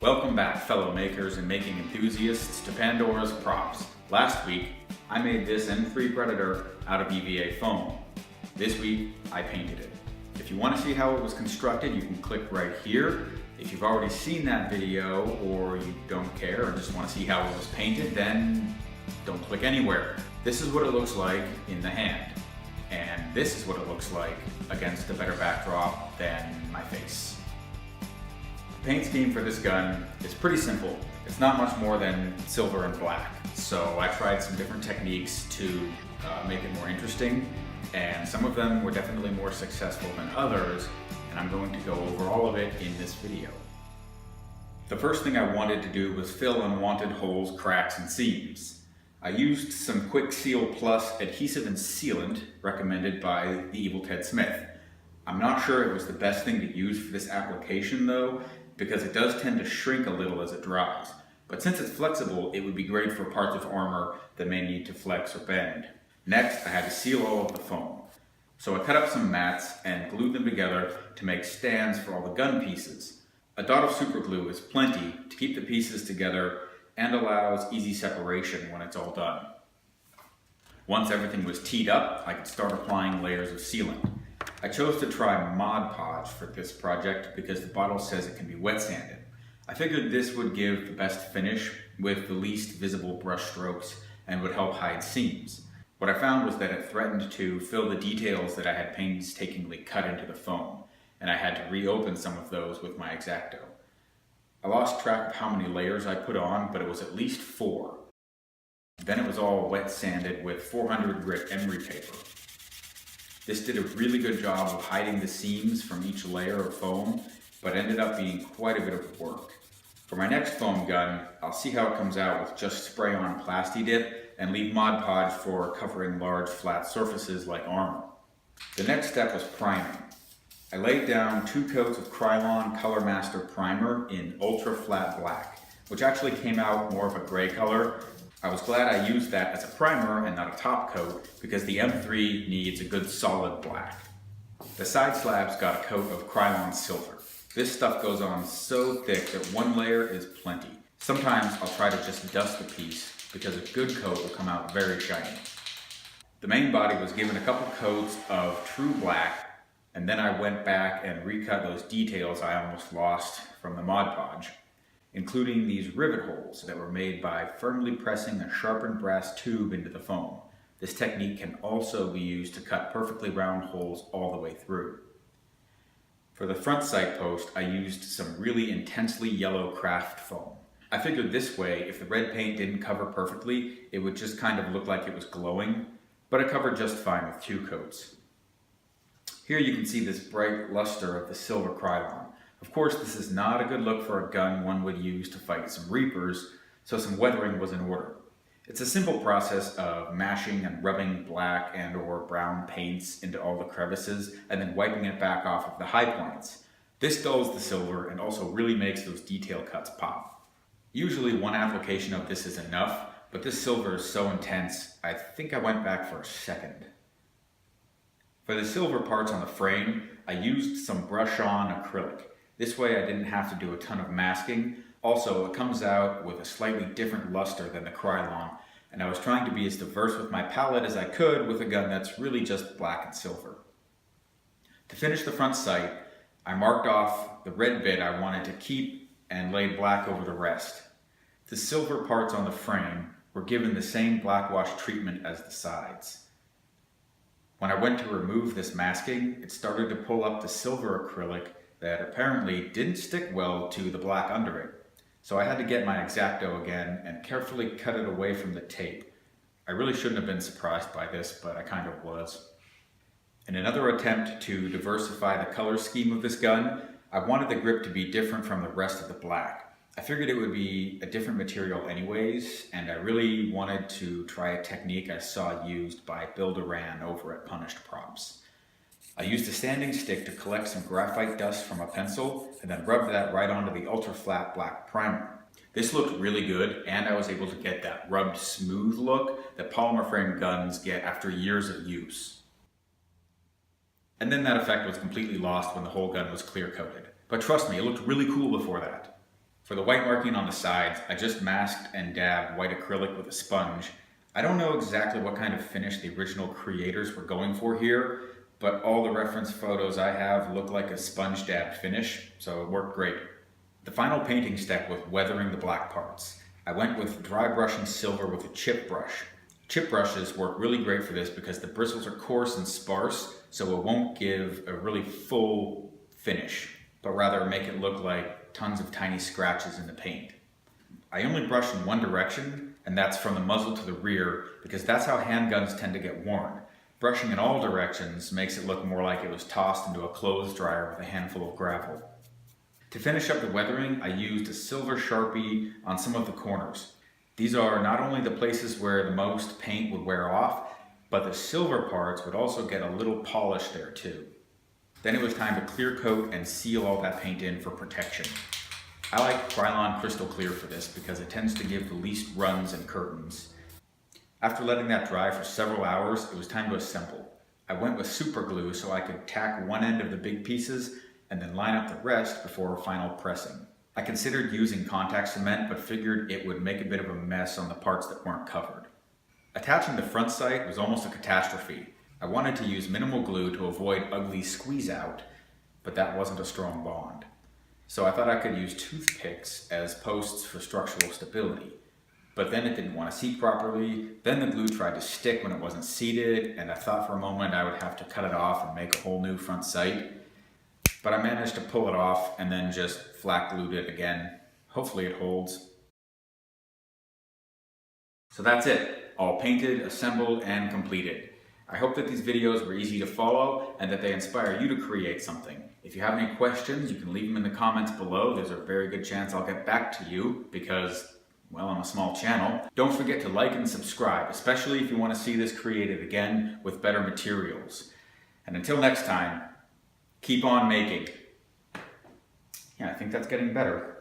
Welcome back, fellow makers and making enthusiasts, to Pandora's Props. Last week, I made this M-3 Predator out of EVA foam. This week, I painted it. If you want to see how it was constructed, you can click right here. If you've already seen that video, or you don't care or just want to see how it was painted, then don't click anywhere. This is what it looks like in the hand. And this is what it looks like against a better backdrop than my face. The paint scheme for this gun is pretty simple. It's not much more than silver and black. So I tried some different techniques to make it more interesting, and some of them were definitely more successful than others, and I'm going to go over all of it in this video. The first thing I wanted to do was fill unwanted holes, cracks, and seams. I used some Quick Seal Plus adhesive and sealant recommended by the Evil Ted Smith. I'm not sure it was the best thing to use for this application though, because it does tend to shrink a little as it dries. But since it's flexible, it would be great for parts of armor that may need to flex or bend. Next, I had to seal all of the foam. So I cut up some mats and glued them together to make stands for all the gun pieces. A dot of super glue is plenty to keep the pieces together and allows easy separation when it's all done. Once everything was teed up, I could start applying layers of sealant. I chose to try Mod Podge for this project because the bottle says it can be wet sanded. I figured this would give the best finish with the least visible brush strokes and would help hide seams. What I found was that it threatened to fill the details that I had painstakingly cut into the foam, and I had to reopen some of those with my X-Acto. I lost track of how many layers I put on, but it was at least 4. Then it was all wet sanded with 400 grit emery paper. This did a really good job of hiding the seams from each layer of foam, but ended up being quite a bit of work. For my next foam gun, I'll see how it comes out with just spray-on Plasti Dip and leave Mod Podge for covering large flat surfaces like armor. The next step was priming. I laid down 2 coats of Krylon Colormaster primer in ultra flat black, which actually came out more of a gray color. I was glad I used that as a primer and not a top coat because the M3 needs a good solid black. The side slabs got a coat of Krylon Silver. This stuff goes on so thick that 1 layer is plenty. Sometimes I'll try to just dust the piece because a good coat will come out very shiny. The main body was given a couple coats of true black, and then I went back and recut those details I almost lost from the Mod Podge, including these rivet holes that were made by firmly pressing a sharpened brass tube into the foam. This technique can also be used to cut perfectly round holes all the way through. For the front sight post, I used some really intensely yellow craft foam. I figured this way, if the red paint didn't cover perfectly, it would just kind of look like it was glowing, but it covered just fine with 2 coats. Here you can see this bright luster of the silver Krylon. Of course, this is not a good look for a gun one would use to fight some reapers, so some weathering was in order. It's a simple process of mashing and rubbing black and or brown paints into all the crevices and then wiping it back off of the high points. This dulls the silver and also really makes those detail cuts pop. Usually 1 application of this is enough, but this silver is so intense, I think I went back for a second. For the silver parts on the frame, I used some brush-on acrylic. This way I didn't have to do a ton of masking. Also, it comes out with a slightly different luster than the Krylon, and I was trying to be as diverse with my palette as I could with a gun that's really just black and silver. To finish the front sight, I marked off the red bit I wanted to keep and laid black over the rest. The silver parts on the frame were given the same blackwash treatment as the sides. When I went to remove this masking, it started to pull up the silver acrylic that apparently didn't stick well to the black under it. So I had to get my X-Acto again and carefully cut it away from the tape. I really shouldn't have been surprised by this, but I kind of was. In another attempt to diversify the color scheme of this gun, I wanted the grip to be different from the rest of the black. I figured it would be a different material anyways, and I really wanted to try a technique I saw used by Bill Duran over at Punished Props. I used a sanding stick to collect some graphite dust from a pencil and then rubbed that right onto the ultra flat black primer. This looked really good, and I was able to get that rubbed smooth look that polymer frame guns get after years of use. And then that effect was completely lost when the whole gun was clear coated. But trust me, it looked really cool before that. For the white marking on the sides, I just masked and dabbed white acrylic with a sponge. I don't know exactly what kind of finish the original creators were going for here, but all the reference photos I have look like a sponge dabbed finish, so it worked great. The final painting step was weathering the black parts. I went with dry brushing silver with a chip brush. Chip brushes work really great for this because the bristles are coarse and sparse, so it won't give a really full finish, but rather make it look like tons of tiny scratches in the paint. I only brush in one direction, and that's from the muzzle to the rear, because that's how handguns tend to get worn. Brushing in all directions makes it look more like it was tossed into a clothes dryer with a handful of gravel. To finish up the weathering, I used a silver Sharpie on some of the corners. These are not only the places where the most paint would wear off, but the silver parts would also get a little polish there too. Then it was time to clear coat and seal all that paint in for protection. I like Krylon Crystal Clear for this because it tends to give the least runs and curtains. After letting that dry for several hours, it was time to assemble. I went with super glue so I could tack one end of the big pieces and then line up the rest before final pressing. I considered using contact cement, but figured it would make a bit of a mess on the parts that weren't covered. Attaching the front sight was almost a catastrophe. I wanted to use minimal glue to avoid ugly squeeze out, but that wasn't a strong bond. So I thought I could use toothpicks as posts for structural stability. But then it didn't want to seat properly, then the glue tried to stick when it wasn't seated, and I thought for a moment I would have to cut it off and make a whole new front sight. But I managed to pull it off and then just flat glued it again. Hopefully it holds. So that's it, all painted, assembled, and completed. I hope that these videos were easy to follow and that they inspire you to create something. If you have any questions, you can leave them in the comments below. There's a very good chance I'll get back to you because, well, I'm a small channel. Don't forget to like and subscribe, especially if you want to see this created again with better materials. And until next time, keep on making. Yeah, I think that's getting better.